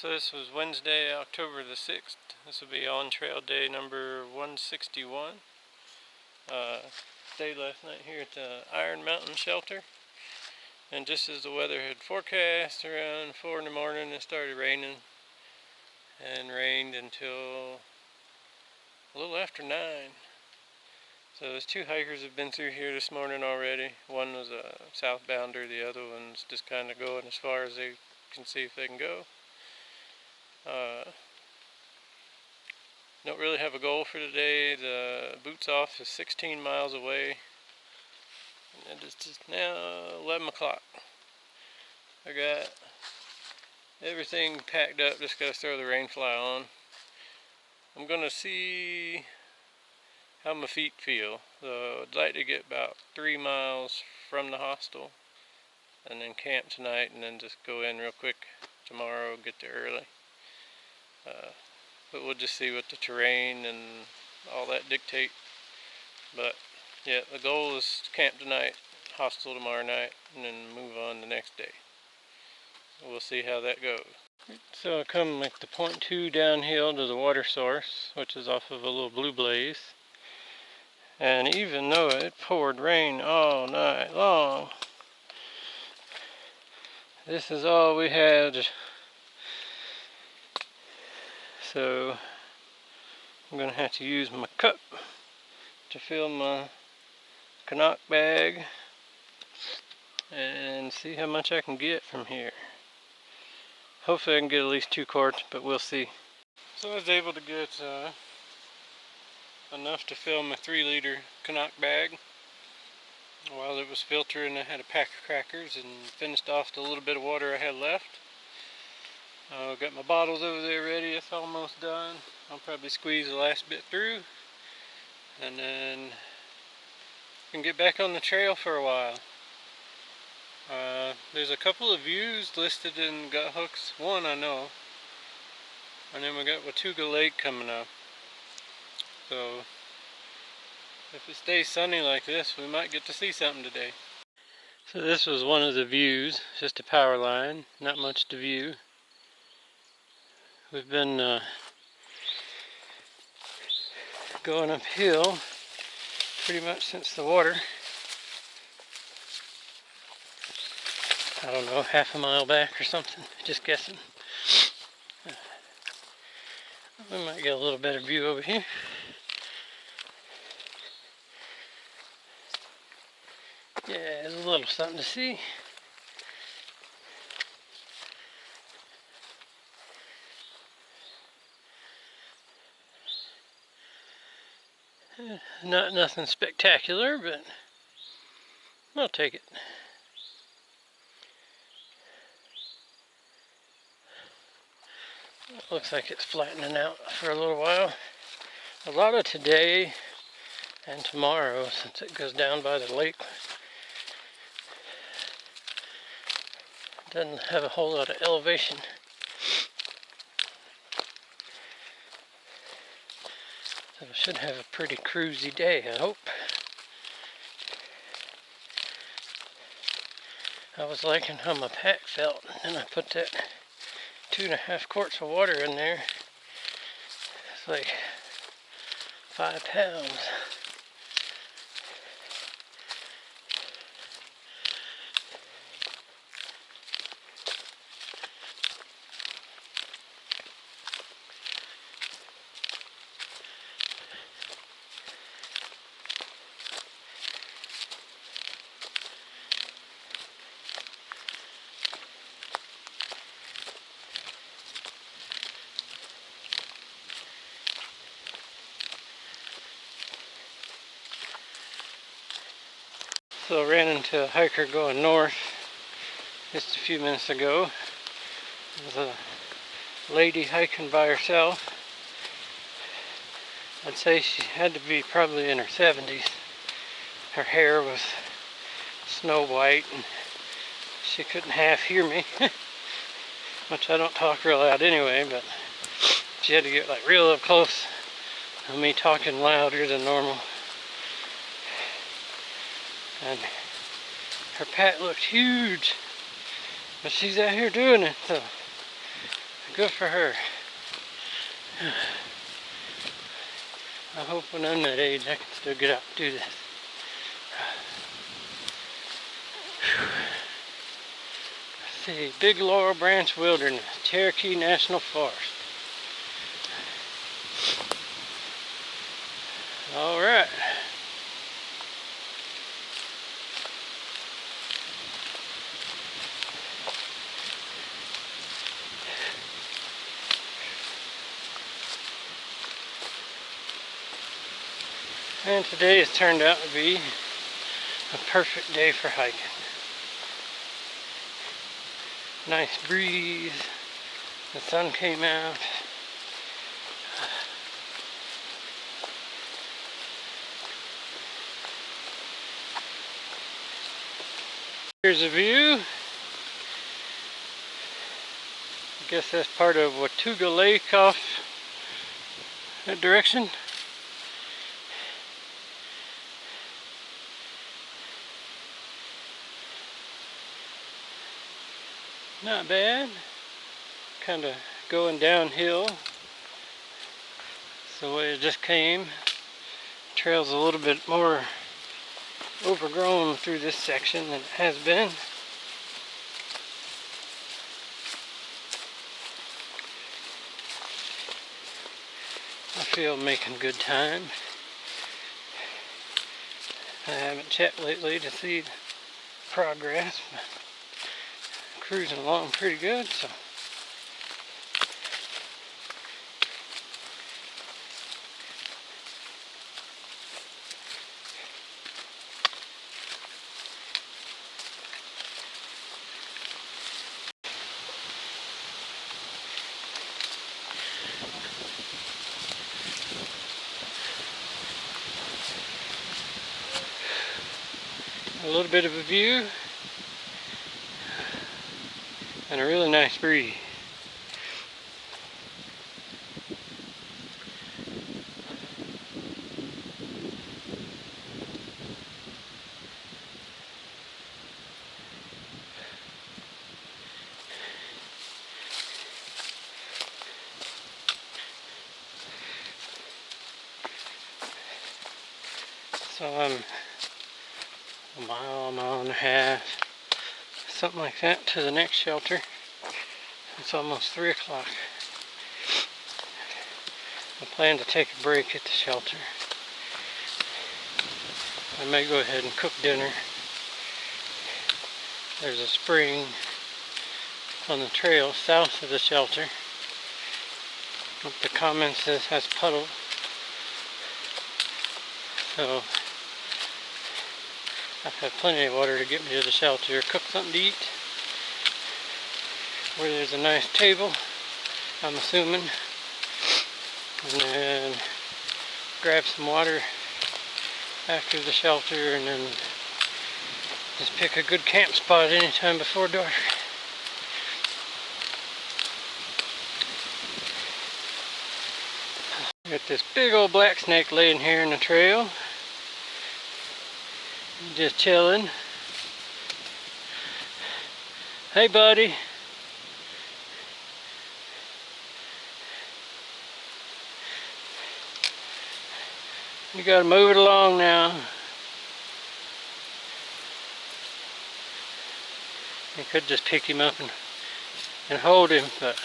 So this was Wednesday, October the 6th. This will be on trail day number 161. Stayed last night here at the Iron Mountain Shelter. And just as the weather had forecast, around 4 in the morning it started raining. And rained until a little after 9. So there's two hikers have been through here this morning already. One was a southbounder, the other one's just kind of going as far as they can see if they can go. Don't really have a goal for today. The boots off is 16 miles away, and it's just now 11 o'clock. I got everything packed up, just gotta throw the rain fly on. I'm gonna see how my feet feel. So I'd like to get about 3 miles from the hostel and then camp tonight, and then just go in real quick tomorrow, get there early. But we'll just see what the terrain and all that dictate. But yeah, the goal is to camp tonight, hostel tomorrow night, and then move on the next day. We'll see how that goes. So I come like the 0.2 downhill to the water source, which is off of a little blue blaze. And even though it poured rain all night long, this is all we had. So I'm going to have to use my cup to fill my Canuck bag and see how much I can get from here. Hopefully I can get at least 2 quarts, but we'll see. So I was able to get enough to fill my 3-liter Canuck bag. While it was filtering, I had a pack of crackers and finished off the little bit of water I had left. Got my bottles over there ready. It's almost done. I'll probably squeeze the last bit through, and then can get back on the trail for a while. There's a couple of views listed in Gut Hooks. One I know, and then we got Watauga Lake coming up. So if it stays sunny like this, we might get to see something today. So this was one of the views, just a power line, not much to view. We've been going uphill pretty much since the water. I don't know, half a mile back or something, just guessing. We might get a little better view over here. Yeah, there's a little something to see. Not nothing spectacular, but I'll take it. It looks like it's flattening out for a little while. A lot of today and tomorrow, since it goes down by the lake, doesn't have a whole lot of elevation. So I should have a pretty cruisy day, I hope. I was liking how my pack felt, and I put that 2.5 quarts of water in there. It's like 5 pounds. So I ran into a hiker going north just a few minutes ago. There was a lady hiking by herself. I'd say she had to be probably in her 70s. Her hair was snow white and she couldn't half hear me. Which I don't talk real loud anyway, but she had to get like real up close to me talking louder than normal. And her pack looked huge, but she's out here doing it, so Good for her. I hope when I'm that age I can still get out and do this. Let's see, Big Laurel Branch Wilderness, Cherokee National Forest. Alright. And today has turned out to be a perfect day for hiking. Nice breeze, the sun came out. Here's a view. I guess that's part of Watauga Lake off that direction. Not bad. Kind of going downhill. That's the way it just came. Trail's a little bit more overgrown through this section than it has been. I feel I'm making good time. I haven't checked lately to see progress, but cruising along pretty good, so. A little bit of a view and a really nice breeze. So I'm a mile and a half, something like that, to the next shelter. It's almost 3 o'clock. I plan to take a break at the shelter. I may go ahead and cook dinner. There's a spring on the trail south of the shelter. What the comment says has puddle. So I've had plenty of water to get me to the shelter. Cook something to eat. Where there's a nice table, I'm assuming. And then grab some water after the shelter, and then just pick a good camp spot anytime before dark. Got this big old black snake laying here in the trail. Just chilling. Hey buddy. You gotta move it along now. You could just pick him up and hold him, but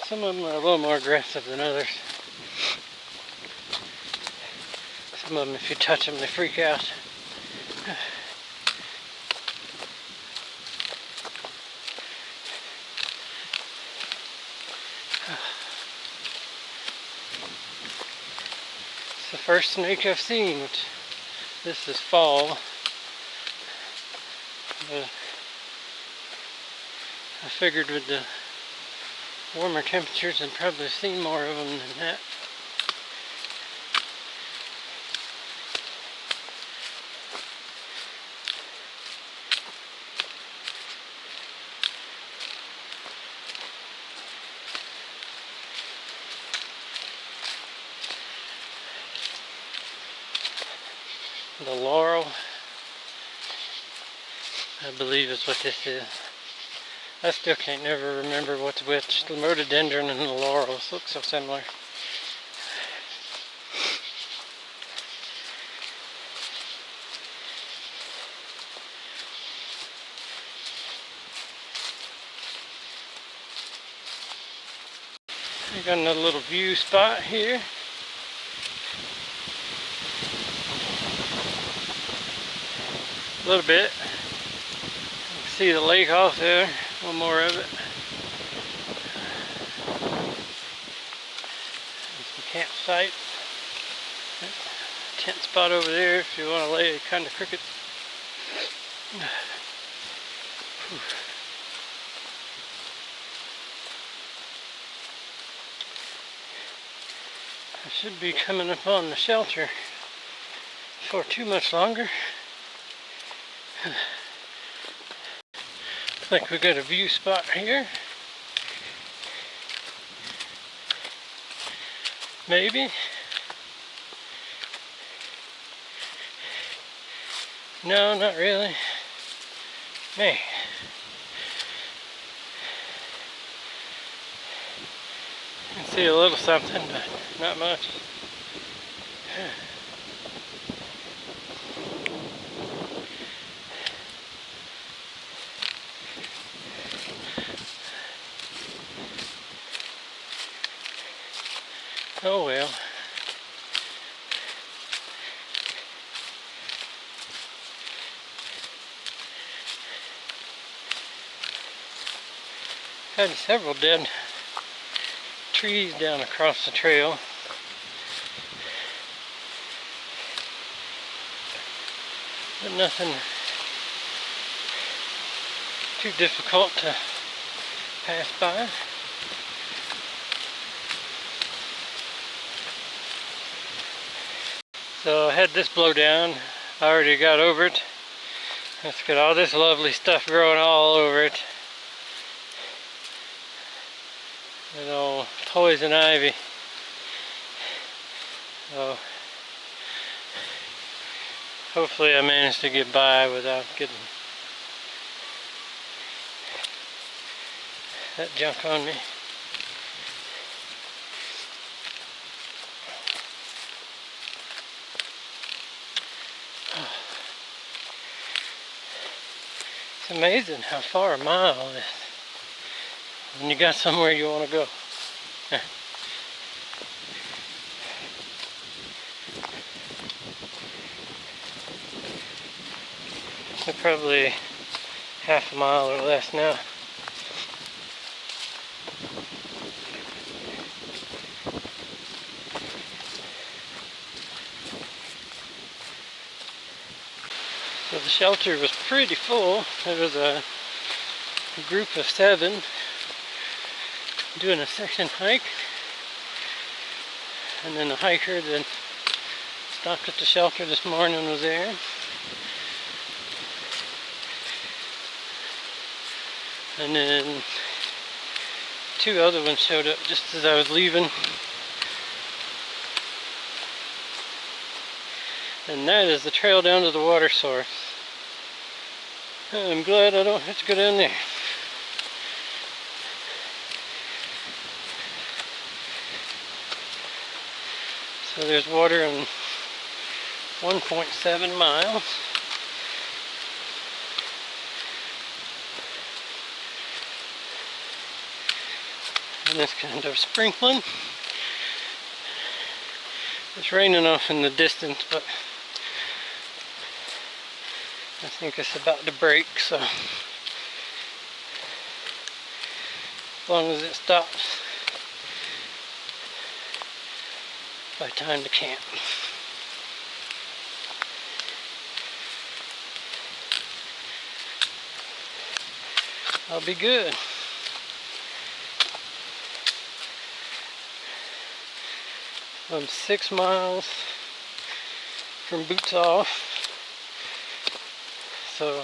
some of them are a little more aggressive than others. Some of them, if you touch them, they freak out. It's the first snake I've seen, which this is fall. I figured with the warmer temperatures I'd probably seen more of them than that. The laurel, I believe is what this is. I still can't never remember what's which. The rhododendron and the laurels look so similar. I got another little view spot here. A little bit. You can see the lake off there. One more of it. And some campsite. Tent spot over there if you want to lay kind of crooked. I should be coming up on the shelter for too much longer. Looks like we got a view spot here. Maybe. No, not really. Man. You can see a little something, but not much. Oh well. Had several dead trees down across the trail. But nothing too difficult to pass by. So I had this blow down. I already got over it. Let's get all this lovely stuff growing all over it. Little poison ivy. So hopefully I managed to get by without getting that junk on me. It's amazing how far a mile is when you got somewhere you want to go. We're probably half a mile or less now. So the shelter was pretty full. There was a group of 7 doing a section hike, and then the hiker that stopped at the shelter this morning was there. And then 2 other ones showed up just as I was leaving. And that is the trail down to the water source. I'm glad I don't have to go down there. So there's water in 1.7 miles. And it's kind of sprinkling. It's raining off in the distance, but I think it's about to break, so as long as it stops by time to camp. I'll be good. I'm 6 miles from boots off, so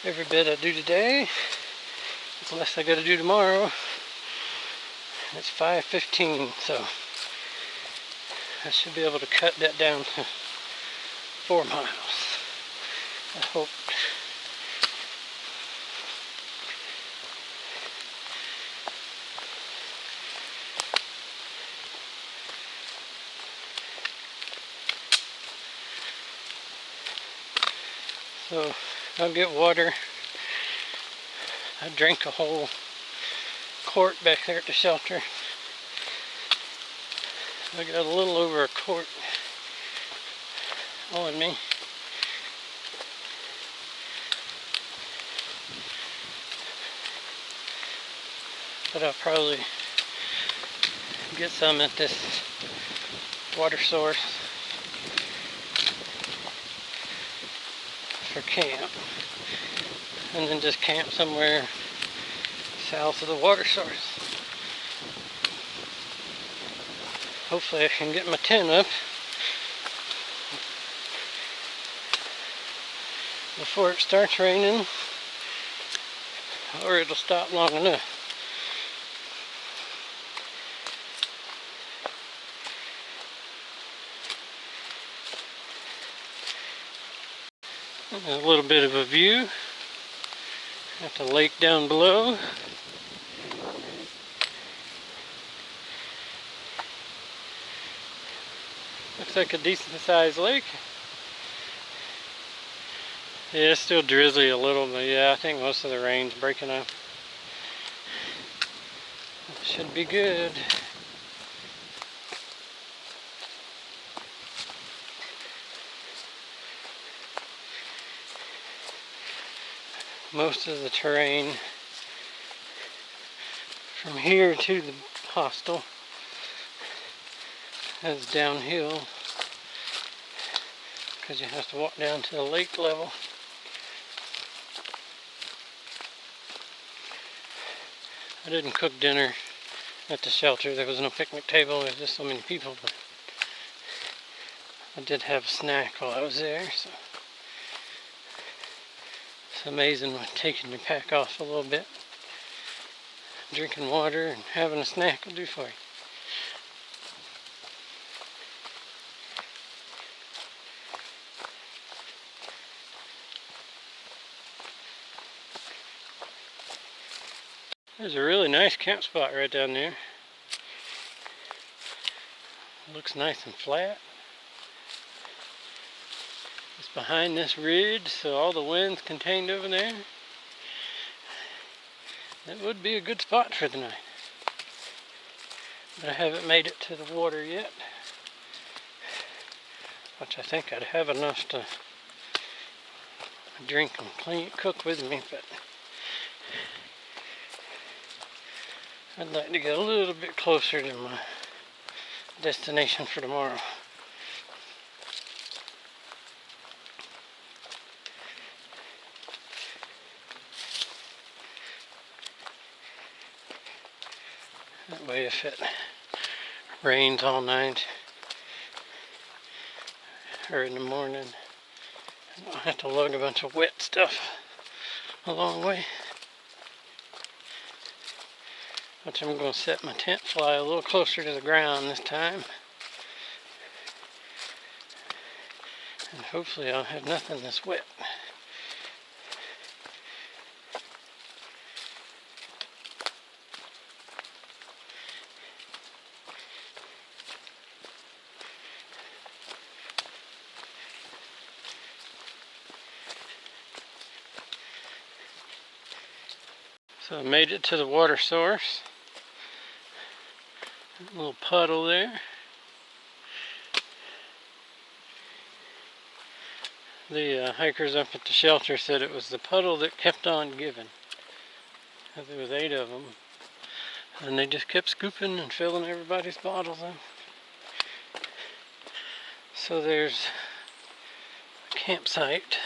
every bit I do today is less I gotta do tomorrow. It's 5:15, so I should be able to cut that down to 4 miles. I hope. So I'll get water. I drank a whole quart back there at the shelter. I got a little over a quart on me. But I'll probably get some at this water source for camp, and then just camp somewhere south of the water source. Hopefully I can get my tent up before it starts raining, or it'll stop long enough. A little bit of a view at the lake down below. Looks like a decent sized lake. Yeah, it's still drizzly a little, but yeah, I think most of the rain's breaking up. Should be good. Most of the terrain from here to the hostel is downhill because you have to walk down to the lake level. I didn't cook dinner at the shelter. There was no picnic table. There was just so many people, but I did have a snack while I was there. So it's amazing what taking your pack off a little bit, drinking water and having a snack will do for you. There's a really nice camp spot right down there. Looks nice and flat. It's behind this ridge, so all the wind's contained over there. That would be a good spot for the night. But I haven't made it to the water yet, which I think I'd have enough to drink and cook with me, but I'd like to get a little bit closer to my destination for tomorrow. That way if it rains all night or in the morning, I don't have to lug a bunch of wet stuff a long way. But I'm going to set my tent fly a little closer to the ground this time. And hopefully I'll have nothing that's wet. So I made it to the water source. A little puddle there. The hikers up at the shelter said it was the puddle that kept on giving. There was 8 of them. And they just kept scooping and filling everybody's bottles up. So there's a campsite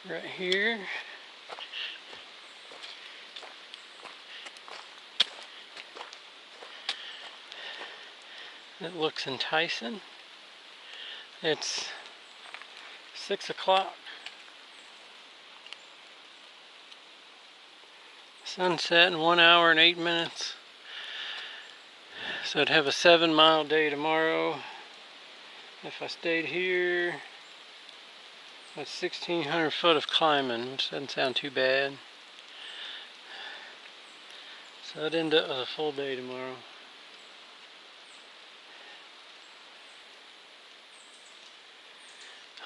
right here. It looks enticing. It's 6 o'clock. Sunset in 1 hour and 8 minutes. So I'd have a 7-mile day tomorrow. If I stayed here, that's 1,600 foot of climbing, which doesn't sound too bad. So I'd end up with a full day tomorrow.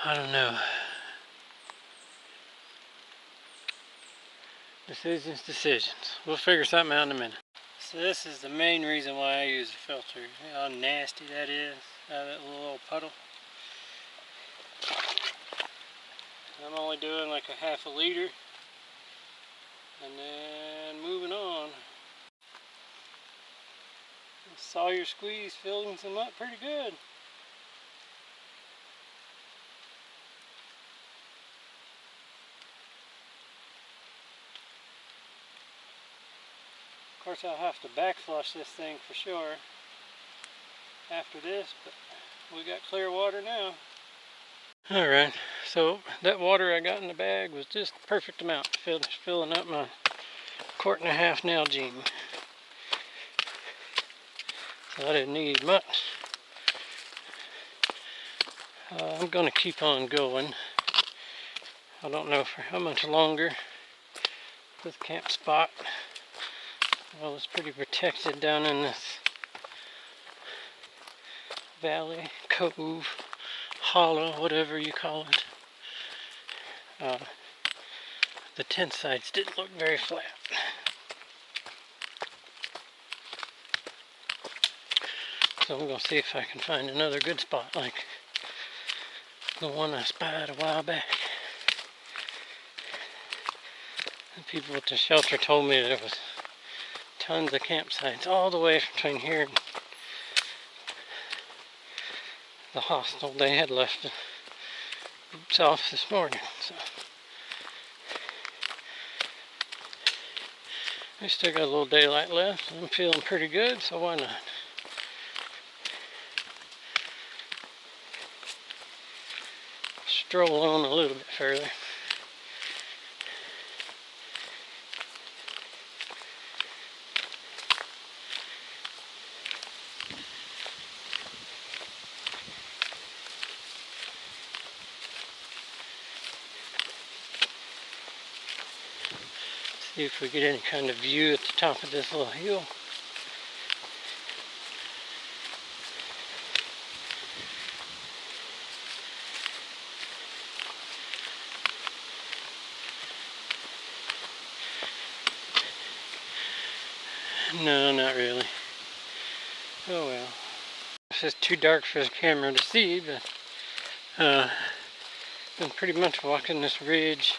I don't know. Decisions. We'll figure something out in a minute. So this is the main reason why I use a filter. How nasty that is out of that little puddle. I'm only doing like a half a liter. And then moving on. Sawyer squeeze filling them up pretty good. Of course I'll have to back flush this thing for sure after this, but we got clear water now. Alright, so that water I got in the bag was just the perfect amount. Filling up my 1.5 quart Nalgene. So I didn't need much. I'm going to keep on going. I don't know for how much longer. This camp spot, well, it's pretty protected down in this valley, cove, hollow, whatever you call it. The tent sites didn't look very flat. So I'm going to see if I can find another good spot like the one I spied a while back. The people at the shelter told me there was tons of campsites all the way between here and the hostel. They had left the boots off this morning, so we still got a little daylight left. I'm feeling pretty good, so why not? Stroll on a little bit further. See if we get any kind of view at the top of this little hill. No, not really. Oh well. It's just too dark for the camera to see, but been pretty much walking this ridge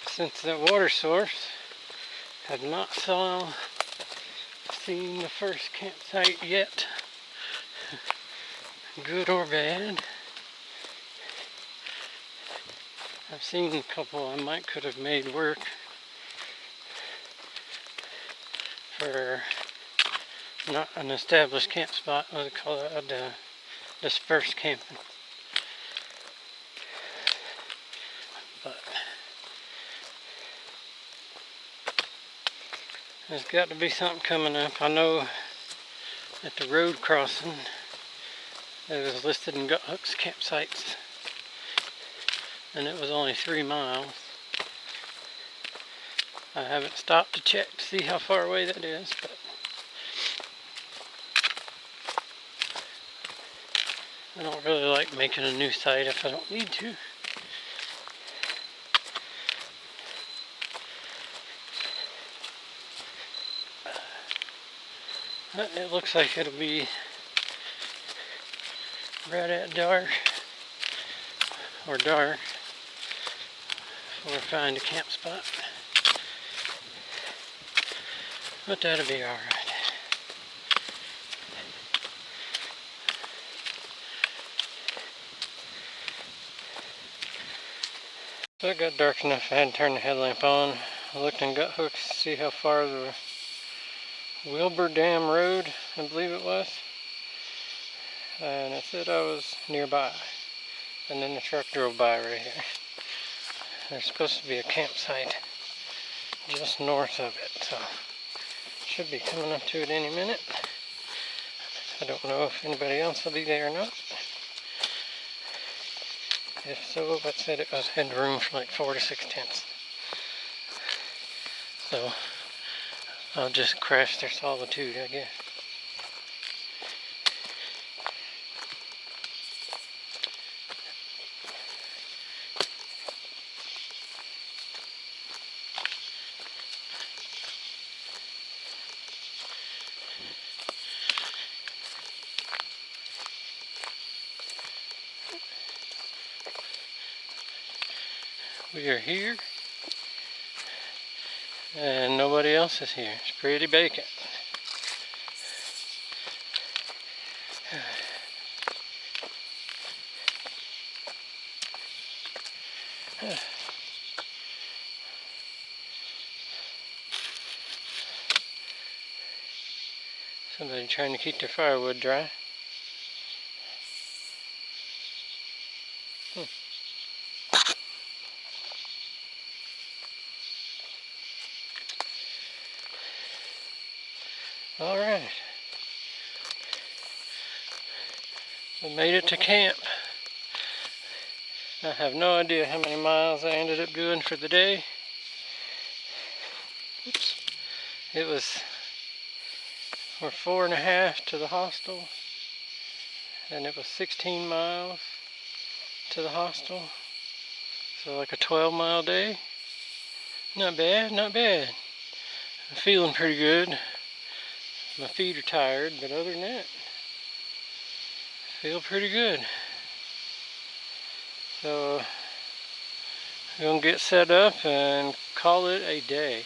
since that water source. Have not seen the first campsite yet, good or bad. I've seen a couple I could have made work for not an established camp spot. What do they call it? Dispersed camping. But there's got to be something coming up. I know at the road crossing it was listed in Gut Hook's campsites, and it was only 3 miles. I haven't stopped to check to see how far away that is, but I don't really like making a new site if I don't need to. It looks like it'll be right at dark, or dark, before I find a camp spot. But that'll be alright. So it got dark enough I had to turn the headlamp on. I looked in Gut Hooks to see how far the Wilbur Dam Road, I believe it was, and it said I was nearby. And then the truck drove by right here. There's supposed to be a campsite just north of it, so should be coming up to it any minute. I don't know if anybody else will be there or not. If so, I said it had room for like 4 to 6 tents. So I'll just crash their solitude, I guess. We are here, and nobody else is here. It's pretty vacant. Somebody trying to keep their firewood dry. Alright. We made it to camp. I have no idea how many miles I ended up doing for the day. Oops. We're 4.5 to the hostel, and it was 16 miles to the hostel. So like a 12-mile day. Not bad, not bad. I'm feeling pretty good. My feet are tired, but other than that, I feel pretty good. So, I'm gonna get set up and call it a day.